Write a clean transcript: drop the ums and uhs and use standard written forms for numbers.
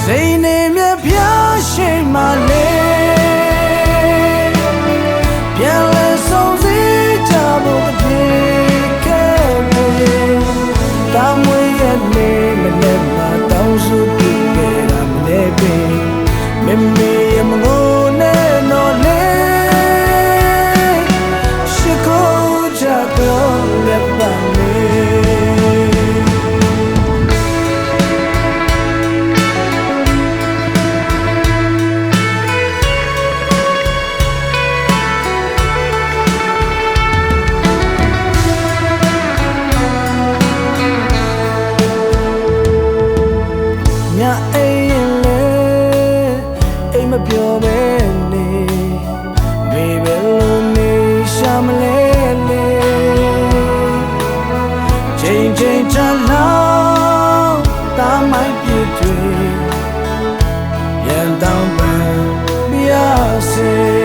စိတ်နေမြပြရှိမှလေပြန်လဲဆုံးစည်းကြဖို့တည်းခဲ့နေတောင်းဝဲရနေမနဲ့မှာတောင်းစုပြီးခဲ့တာမလဲပဲမမေမငိုနဲ့တော့လေရှိခိုးကြတော့လက်ပါနေပြောပဲနေမေပဲလို့နေရှာမလဲလေချိန်ချိန်ချလာတာမိုက်ပြည့်တွေရန်တောင်းပန်ပြရစေ